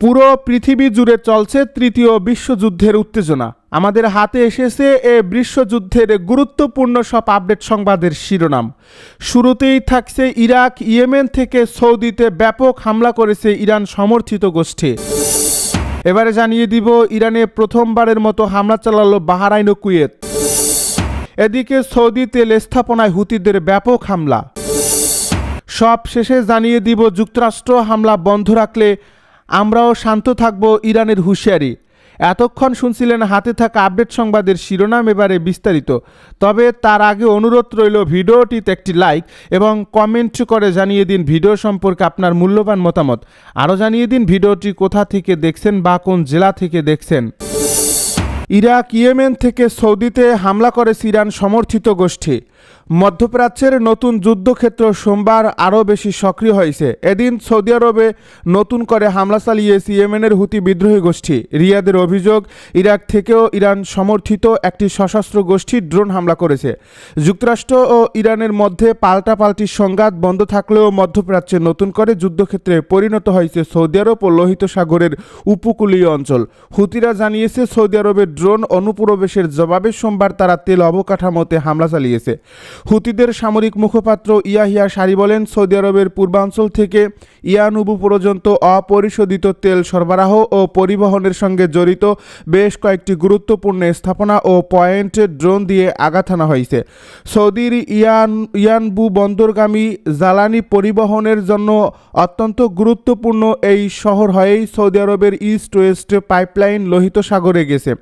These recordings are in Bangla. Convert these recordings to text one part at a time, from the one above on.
পুরো পৃথিবী জুড়ে চলছে তৃতীয় বিশ্বযুদ্ধের উত্তেজনা। আমাদের হাতে এসেছে এ বিশ্বযুদ্ধের গুরুত্বপূর্ণ সব আপডেট সংবাদের শিরোনাম। শুরুতেই থাকছে ইরাক ইয়েমেন থেকে সৌদিতে ব্যাপক হামলা করেছে ইরান সমর্থিত গোষ্ঠী। এবারে জানিয়ে দিব ইরানে প্রথমবারের মতো হামলা চালালো বাহরাইন ও কুয়েত। এদিকে সৌদি তেল স্থাপনায় হুতিদের ব্যাপক হামলা। সব শেষে জানিয়ে দিব যুক্তরাষ্ট্র হামলা বন্ধ রাখলে আমরাও শান্ত থাকব, ইরানের হুঁশিয়ারি। এতক্ষণ শুনছিলেন হাতে থাকা আপডেট সংবাদের শিরোনাম, এবারে বিস্তারিত। তবে তার আগে অনুরোধ রইল ভিডিওটিতে একটি লাইক এবং কমেন্ট করে জানিয়ে দিন ভিডিও সম্পর্কে আপনার মূল্যবান মতামত। আরও জানিয়ে দিন ভিডিওটি কোথা থেকে দেখছেন বা কোন জেলা থেকে দেখছেন। ইরাক ইয়েমেন থেকে সৌদিতে হামলা করেছে ইরান সমর্থিত গোষ্ঠী। মধ্যপ্রাচ্যের নতুন যুদ্ধক্ষেত্র সোমবার আরও বেশি সক্রিয় হয়েছে। এদিন সৌদি আরবে নতুন করে হামলা চালিয়েছে ইয়েমেনের হুতি বিদ্রোহী গোষ্ঠী। রিয়াদের অভিযোগ, ইরাক থেকেও ইরান সমর্থিত একটি সশস্ত্র গোষ্ঠী ড্রোন হামলা করেছে। যুক্তরাষ্ট্র ও ইরানের মধ্যে পাল্টাপাল্টি সংঘাত বন্ধ থাকলেও মধ্যপ্রাচ্যে নতুন করে যুদ্ধক্ষেত্রে পরিণত হয়েছে সৌদি আরব ও লোহিত সাগরের উপকূলীয় অঞ্চল। হুতিরা জানিয়েছে সৌদি আরবের ড্রোন অনুপ্রবেশের জবাবে সোমবার তারা তেল অবকাঠামোতে হামলা চালিয়েছে। হুতিদের সামরিক মুখপাত্র ইয়াহিয়া সারি বলেন, সৌদি আরবের পূর্বাঞ্চল থেকে ইয়ানুবু পর্যন্ত অপরিশোধিত তেল সরবরাহ ও পরিবহনের সঙ্গে জড়িত বেশ কয়েকটি গুরুত্বপূর্ণ স্থাপনা ও পয়েন্টে ড্রোন দিয়ে আঘাত হানা হয়েছে। সৌদির ইয়ানবু বন্দরগামী জ্বালানি পরিবহনের জন্য অত্যন্ত গুরুত্বপূর্ণ এই শহর হয়েই সৌদি আরবের ইস্ট ওয়েস্ট পাইপলাইন লোহিত সাগরে গেছে।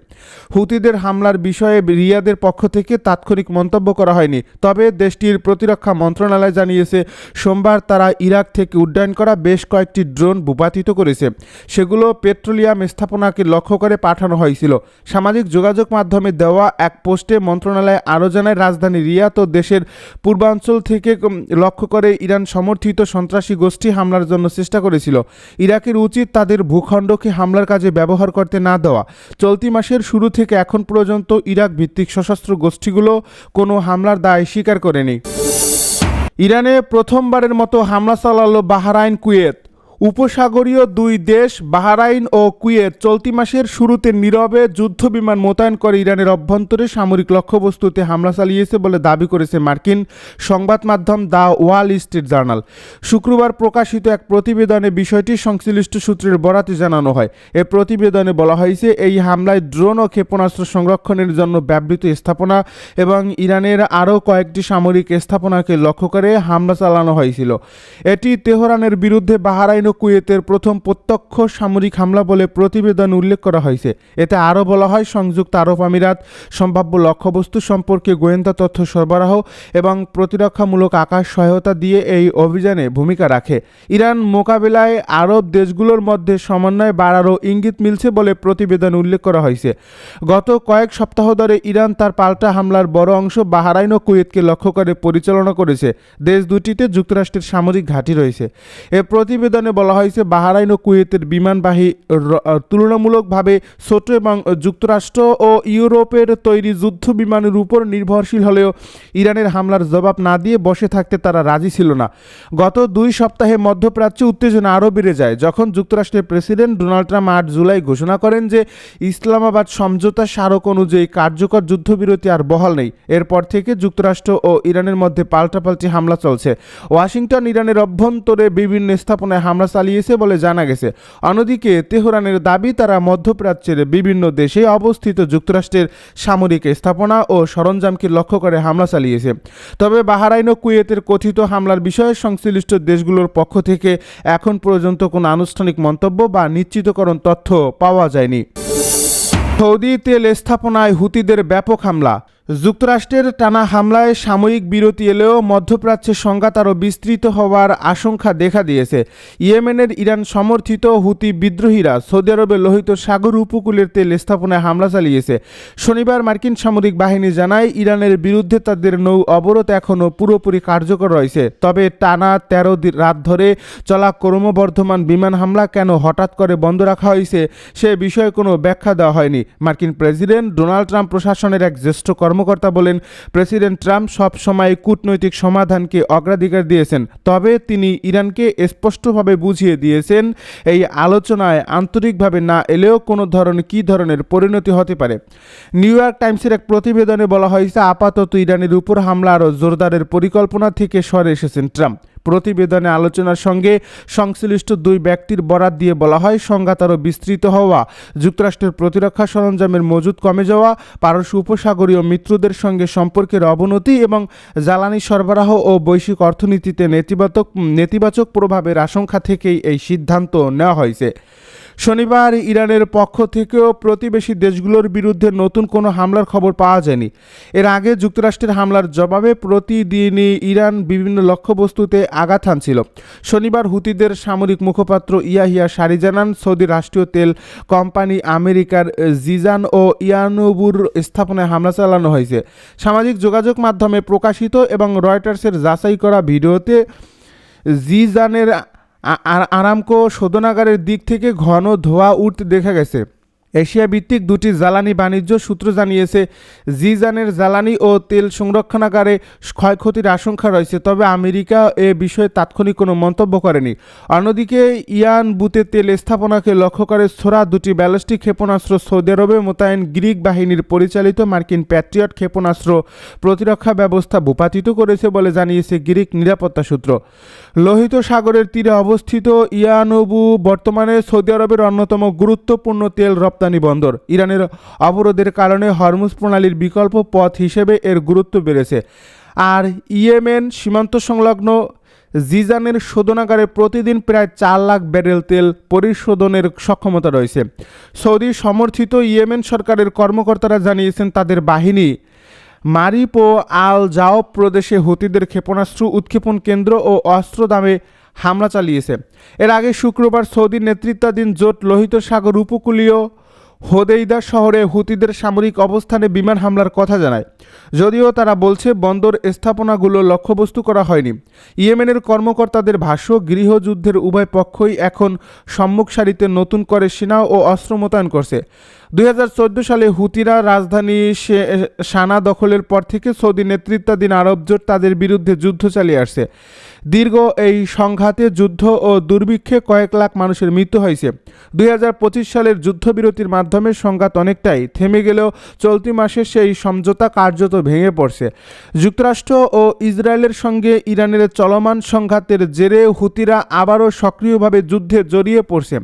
হুতিদের হামলার বিষয়ে রিয়াদের পক্ষ থেকে তাৎক্ষণিক মন্তব্য করা হয়নি, তবে দেশটির প্রতিরক্ষা মন্ত্রণালয় জানিয়েছে সোমবার তারা ইরাক থেকে উড্ডয়ন করা বেশ কয়েকটি ড্রোন ভূপাতিত করেছে। সেগুলো পেট্রোলিয়াম স্থাপনাকে লক্ষ্য করে পাঠানো হয়েছিল। সামাজিক যোগাযোগ মাধ্যমে দেওয়া এক পোস্টে মন্ত্রণালয় আরও জানায়, রাজধানী রিয়াদ ও দেশের পূর্বাঞ্চল থেকে লক্ষ্য করে ইরান সমর্থিত সন্ত্রাসী গোষ্ঠী হামলার জন্য চেষ্টা করেছিল। ইরাকের উচিত তাদের ভূখণ্ডকে হামলার কাজে ব্যবহার করতে না দেওয়া। চলতি মাসের শুরু থেকে এখন পর্যন্ত ইরাক ভিত্তিক সশস্ত্র গোষ্ঠীগুলো কোনো হামলার দায় স্বীকার করেনি। ইরানে প্রথমবারের মতো হামলা চালালো বাহরাইন কুয়েত। উপসাগরীয় দুই দেশ বাহরাইন ও কুয়েত চলতি মাসের শুরুতে নীরবে যুদ্ধবিমান মোতায়েন করে ইরানের অভ্যন্তরে সামরিক লক্ষ্যবস্তুতে হামলা চালিয়েছে বলে দাবি করেছে মার্কিন সংবাদ মাধ্যম দ্য ওয়াল স্ট্রিট জার্নাল। শুক্রবার প্রকাশিত এক প্রতিবেদনে বিষয়টি সংশ্লিষ্ট সূত্রের বরাতে জানানো হয়। এ প্রতিবেদনে বলা হয়েছে, এই হামলায় ড্রোন ও ক্ষেপণাস্ত্র সংরক্ষণের জন্য ব্যবহৃত স্থাপনা এবং ইরানের আরও কয়েকটি সামরিক স্থাপনাকে লক্ষ্য করে হামলা চালানো হয়েছিল। এটি তেহরানের বিরুদ্ধে বাহরাইন কুয়েতের প্রথম প্রত্যক্ষ সামরিক হামলা বলে প্রতিবেদনে উল্লেখ করা হয়েছে। এতে আরও বলা হয়, সংযুক্ত আরব আমিরাত সম্ভাব্য লক্ষ্যবস্তু সম্পর্কে গোয়েন্দা তথ্য সরবরাহ এবং প্রতিরক্ষামূলক আকাশ সহায়তা দিয়ে এই অভিযানে ভূমিকা রাখে। ইরান মোকাবেলায় আরব দেশগুলোর মধ্যে সমন্বয় বাড়ারও ইঙ্গিত মিলছে বলে প্রতিবেদনে উল্লেখ করা হয়েছে। গত কয়েক সপ্তাহ ধরে ইরান তার পাল্টা হামলার বড় অংশ বাহরাইন ও কুয়েতকে লক্ষ্য করে পরিচালনা করেছে। দেশ দুটিতে যুক্তরাষ্ট্রের সামরিক ঘাঁটি রয়েছে। এ প্রতিবেদনে বলা হয়েছে, বাহরাইন ও কুয়েতের বিমানবাহী তুলনামূলকভাবে ছোট এবং যুক্তরাষ্ট্র ও ইউরোপের তৈরি যুদ্ধ বিমানের উপর নির্ভরশীল হলেও ইরানের হামলার জবাব না দিয়ে বসে থাকতে তারা রাজি ছিল না। গত 2 সপ্তাহে মধ্যপ্রাচ্যে উত্তেজনা আরও বেড়ে যায় যখন যুক্তরাষ্ট্রের প্রেসিডেন্ট ডোনাল্ড ট্রাম্প 8 জুলাই ঘোষণা করেন যে ইসলামাবাদ সমঝোতা স্মারক অনুযায়ী কার্যকর যুদ্ধবিরতি আর বহাল নেই। এরপর থেকে যুক্তরাষ্ট্র ও ইরানের মধ্যে পাল্টাপাল্টি হামলা চলছে। ওয়াশিংটন ইরানের অভ্যন্তরে বিভিন্ন স্থাপনায় হামলা চালিয়েছে বলে জানা গেছে। অন্যদিকে তেহরানের দাবি, তারা মধ্যপ্রাচ্যের বিভিন্ন দেশে অবস্থিত যুক্তরাষ্ট্রের সামরিক স্থাপনা ও সরঞ্জামকে লক্ষ্য করে হামলা চালিয়েছে। তবে বাহরাইন ও কুয়েতের কথিত হামলার বিষয়ে সংশ্লিষ্ট দেশগুলোর পক্ষ থেকে এখন পর্যন্ত কোনো আনুষ্ঠানিক মন্তব্য বা নিশ্চিতকরণ তথ্য পাওয়া যায়নি। সৌদি তেল স্থাপনায় হুতিদের ব্যাপক হামলা। যুক্তরাষ্ট্রের টানা হামলায় সাময়িক বিরতি এলেও মধ্যপ্রাচ্যে সংঘাত আরও বিস্তৃত হওয়ার আশঙ্কা দেখা দিয়েছে। ইয়েমেনের ইরান সমর্থিত হুতি বিদ্রোহীরা সৌদি আরবের লোহিত সাগর উপকূলের তেল স্থাপনায় হামলা চালিয়েছে। শনিবার মার্কিন সামরিক বাহিনী জানায়, ইরানের বিরুদ্ধে তাদের নৌ অবরোধ এখনও পুরোপুরি কার্যকর রয়েছে। তবে টানা 13 রাত ধরে চলা ক্রমবর্ধমান বিমান হামলা কেন হঠাৎ করে বন্ধ রাখা হয়েছে সে বিষয়ে কোনো ব্যাখ্যা দেওয়া হয়নি। মার্কিন প্রেসিডেন্ট ডোনাল্ড ট্রাম্প প্রশাসনের এক জ্যেষ্ঠ কর্মকর্তা কর্মকর্তা বলেন, প্রেসিডেন্ট ট্রাম্প সব সময় কূটনৈতিক সমাধানকে অগ্রাধিকার দিয়েছেন, তবে তিনি ইরানকে স্পষ্টভাবে বুঝিয়ে দিয়েছেন এই আলোচনায় আন্তরিকভাবে না এলেও কী ধরনের পরিণতি হতে পারে। নিউ ইয়র্ক টাইমসের এক প্রতিবেদনে বলা হয়েছে, আপাতত ইরানের উপর হামলা আরও জোরদারের পরিকল্পনা থেকে সরে এসেছেন ট্রাম্প। প্রতিবেদনে আলোচনার সঙ্গে সংশ্লিষ্ট দুই ব্যক্তির বরাত দিয়ে বলা হয়, সংঘাত আরও বিস্তৃত হওয়া, যুক্তরাষ্ট্রের প্রতিরক্ষা সরঞ্জামের মজুদ কমে যাওয়া, পারস্য উপসাগরীয় মিত্রদের সঙ্গে সম্পর্কের অবনতি এবং জ্বালানি সরবরাহ ও বৈশ্বিক অর্থনীতিতে নেতিবাচক প্রভাবের আশঙ্কা থেকেই এই সিদ্ধান্ত নেওয়া হয়েছে। শনিবার ইরানের পক্ষ থেকেও প্রতিবেশী দেশগুলোর বিরুদ্ধে নতুন কোনো হামলার খবর পাওয়া যায়নি। এর আগে যুক্তরাষ্ট্রের হামলার জবাবে প্রতিদিনই ইরান বিভিন্ন লক্ষ্যবস্তুতে আঘাত হানছিল। শনিবার হুতিদের সামরিক মুখপাত্র ইয়াহিয়া সারি জানান, সৌদি রাষ্ট্রীয় তেল কোম্পানি আমেরিকার জিজান ও ইয়ানুবুর স্থাপনায় হামলা চালানো হয়েছে। সামাজিক যোগাযোগ মাধ্যমে প্রকাশিত এবং রয়টার্সের যাচাই করা ভিডিওতে জিজানের আরামকো শোধনাগারের দিক থেকে ঘন ধোঁয়া উঠতে দেখা গেছে। এশিয়া ভিত্তিক দুটি জ্বালানি বাণিজ্য সূত্র জানিয়েছে, জিজানের জ্বালানি ও তেল সংরক্ষণাগারে ক্ষয়ক্ষতির আশঙ্কা রয়েছে, তবে আমেরিকা এ বিষয়ে তাৎক্ষণিক কোনো মন্তব্য করেনি। অন্যদিকে ইয়ানবুতে তেল স্থাপনাকে লক্ষ্য করে ছোড়া দুটি ব্যালিস্টিক ক্ষেপণাস্ত্র সৌদি আরবে মোতায়েন গ্রিক বাহিনীর পরিচালিত মার্কিন প্যাট্রিয়ট ক্ষেপণাস্ত্র প্রতিরক্ষা ব্যবস্থা ভূপাতিত করেছে বলে জানিয়েছে গ্রিক নিরাপত্তা সূত্র। লোহিত সাগরের তীরে অবস্থিত ইয়ানুবু বর্তমানে সৌদি আরবের অন্যতম গুরুত্বপূর্ণ তেল রপ্তানি বন্দর। ইরানের অবরোধের কারণে হরমুজ প্রণালীর বিকল্প পথ হিসেবে এর গুরুত্ব বেড়েছে। আর ইয়েমেন সীমান্ত সংলগ্ন জিজানের শোধনাগারে প্রতিদিন প্রায় 4 লাখ ব্যারেল তেল পরিশোধনের সক্ষমতা রয়েছে। সৌদি সমর্থিত ইয়েমেন সরকারের কর্মকর্তারা জানিয়েছেন, তাদের বাহিনী মারিব ও আল জাওব প্রদেশে হুতিদের ক্ষেপণাস্ত্র উৎক্ষেপণ কেন্দ্র ও অস্ত্রদামে হামলা চালিয়েছে। এর আগে শুক্রবার সৌদি নেতৃত্বাধীন জোট লোহিত সাগর উপকূলীয় হোদেইদা শহরে হুতিদের সামরিক অবস্থানে বিমান হামলার কথা জানায়, যদিও তারা বলছে বন্দর স্থাপনাগুলো লক্ষ্যবস্তু করা হয়নি। ইয়েমেনের কর্মকর্তাদের ভাষ্য, গৃহযুদ্ধের উভয় পক্ষই এখন সম্মুখ সারিতে নতুন করে সেনা ও অস্ত্র মোতায়েন করছে। 2014 সালে হুতিরা রাজধানী সানা দখলের পর থেকে সৌদি নেতৃত্বাধীন আরব জোট তাদের বিরুদ্ধে যুদ্ধ চালিয়ে আসছে। দীর্ঘ এই সংঘাতে যুদ্ধ ও দুর্ভিক্ষে কয়েক লাখ মানুষের মৃত্যু হয়েছে। 2025 সালের যুদ্ধবিরতির মাধ্যমে সংঘাত অনেকটাই থেমে গেলেও চলতি মাসে সেই সমঝোতা কার্যত ভেঙে পড়ছে। যুক্তরাষ্ট্র ও ইসরায়েলের সঙ্গে ইরানের চলমান সংঘাতের জেরে হুতিরা আবারও সক্রিয়ভাবে যুদ্ধে জড়িয়ে পড়ছে।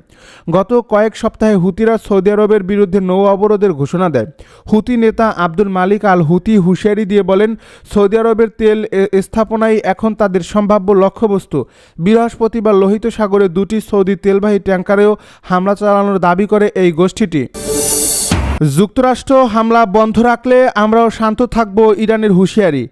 গত কয়েক সপ্তাহে হুতিরা সৌদি আরবের বিরুদ্ধে নৌ অবরোধের ঘোষণা দেয়। হুতি নেতা আব্দুল মালিক আল হুতি হুঁশিয়ারি দিয়ে বলেন, সৌদি আরবের তেল স্থাপনাই এখন তাদের সম্ভাব্য লক্ষ্যবস্তু। বৃহস্পতিবার লোহিত সাগরে দুটি সৌদি তেলবাহী ট্যাঙ্কারেও হামলা চালানোর দাবি করে এই গোষ্ঠীটি। যুক্তরাষ্ট্র হামলা বন্ধ রাখলে আমরাও শান্ত থাকব, ইরানের হুঁশিয়ারি।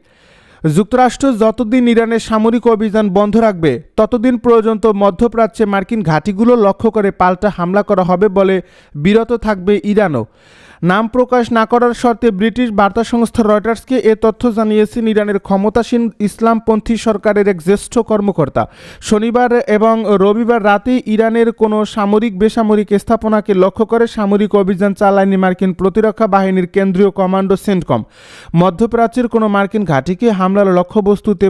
যুক্তরাষ্ট্র যতদিন ইরানের সামরিক অভিযান বন্ধ রাখবে, ততদিন পর্যন্ত মধ্যপ্রাচ্যে মার্কিন ঘাঁটিগুলো লক্ষ্য করে পাল্টা হামলা করা হবে বলে বিরত থাকবে ইরানও। নাম প্রকাশ না করার শর্তে ব্রিটিশ বার্তা সংস্থা রয়টার্সকে এ তথ্য জানিয়েছেন ইরানের ক্ষমতাসীন ইসলামপন্থী সরকারের এক জ্যেষ্ঠ কর্মকর্তা। শনিবার এবং রবিবার রাতে ইরানের কোনো সামরিক বেসামরিক স্থাপনাকে লক্ষ্য করে সামরিক অভিযান চালায়নি মার্কিন প্রতিরক্ষা বাহিনীর কেন্দ্রীয় কমান্ডো সেন্টকম। মধ্যপ্রাচ্যের কোনো মার্কিন ঘাঁটিকে হামলার লক্ষ্যবস্তুতে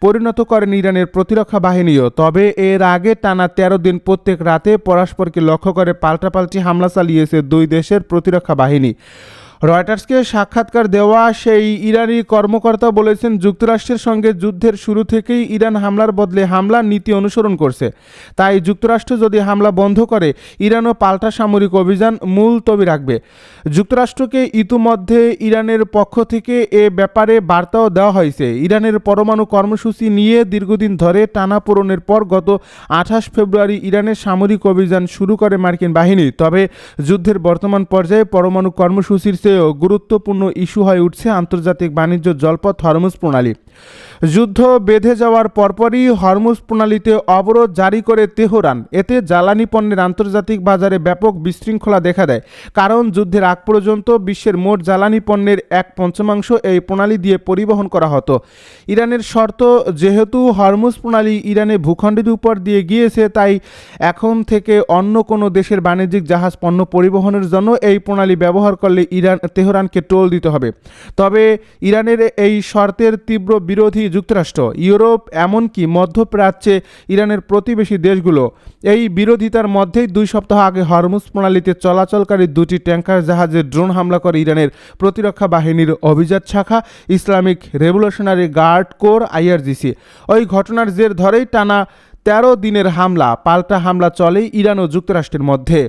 পরিণত করেন ইরানের প্রতিরক্ষা বাহিনীও। তবে এর আগে টানা 13 দিন প্রত্যেক রাতে পরস্পরকে লক্ষ্য করে পাল্টাপাল্টি হামলা চালিয়েছে দুই দেশের প্রতিরক্ষা বাহিনী। রয়টার্সকে সাক্ষাৎকার দেওয়া সেই ইরানি কর্মকর্তা বলেছেন, যুক্তরাষ্ট্রের সঙ্গে যুদ্ধের শুরু থেকেই ইরান হামলার বদলে হামলার নীতি অনুসরণ করছে। তাই যুক্তরাষ্ট্র যদি হামলা বন্ধ করে, ইরানও পাল্টা সামরিক অভিযান মুলতবি রাখবে। যুক্তরাষ্ট্রকে ইতিমধ্যে ইরানের পক্ষ থেকে এ ব্যাপারে বার্তাও দেওয়া হয়েছে। ইরানের পরমাণু কর্মসূচি নিয়ে দীর্ঘদিন ধরে টানাপোড়েনের পর গত 28 ফেব্রুয়ারি ইরানের সামরিক অভিযান শুরু করে মার্কিন বাহিনী। তবে যুদ্ধের বর্তমান পর্যায়ে পরমাণু কর্মসূচির চেয়েও গুরুত্বপূর্ণ ইস্যু হয়ে উঠছে আন্তর্জাতিক বাণিজ্য জলপথ হরমুজ প্রণালী। যুদ্ধ বেঁধে যাওয়ার পরপরই হরমুজ প্রণালীতে অবরোধ জারি করে তেহরান। এতে জ্বালানি পণ্যের আন্তর্জাতিক বাজারে ব্যাপক বিশৃঙ্খলা দেখা দেয়, কারণ যুদ্ধের আগ পর্যন্ত বিশ্বের মোট জ্বালানি পণ্যের 1/5 এই প্রণালী দিয়ে পরিবহন করা হতো। ইরানের শর্ত, যেহেতু হরমুজ প্রণালী ইরানের ভূখণ্ডের উপর দিয়ে গিয়েছে, তাই এখন থেকে অন্য কোনো দেশের বাণিজ্যিক জাহাজ পণ্য পরিবহনের জন্য এই প্রণালী ব্যবহার করলে তেহরানকে টোল দিতে হবে। তবে ইরানের এই শর্তের তীব্র বিরোধী যুক্তরাষ্ট্র, ইউরোপ, এমনকি মধ্যপ্রাচ্যে ইরানের প্রতিবেশী দেশগুলো। এই বিরোধিতার মধ্যেই 2 সপ্তাহ আগে হরমুজ প্রণালীতে চলাচলকারী 2টি ট্যাঙ্কার জাহাজে ড্রোন হামলা করে ইরানের প্রতিরক্ষা বাহিনীর অভিজাত শাখা Islamic revolutionary guard corps IRGC। ওই ঘটনার জের ধরেই টানা 13 দিনের হামলা পাল্টা হামলা চলে ইরান ও যুক্তরাষ্ট্রের মধ্যে।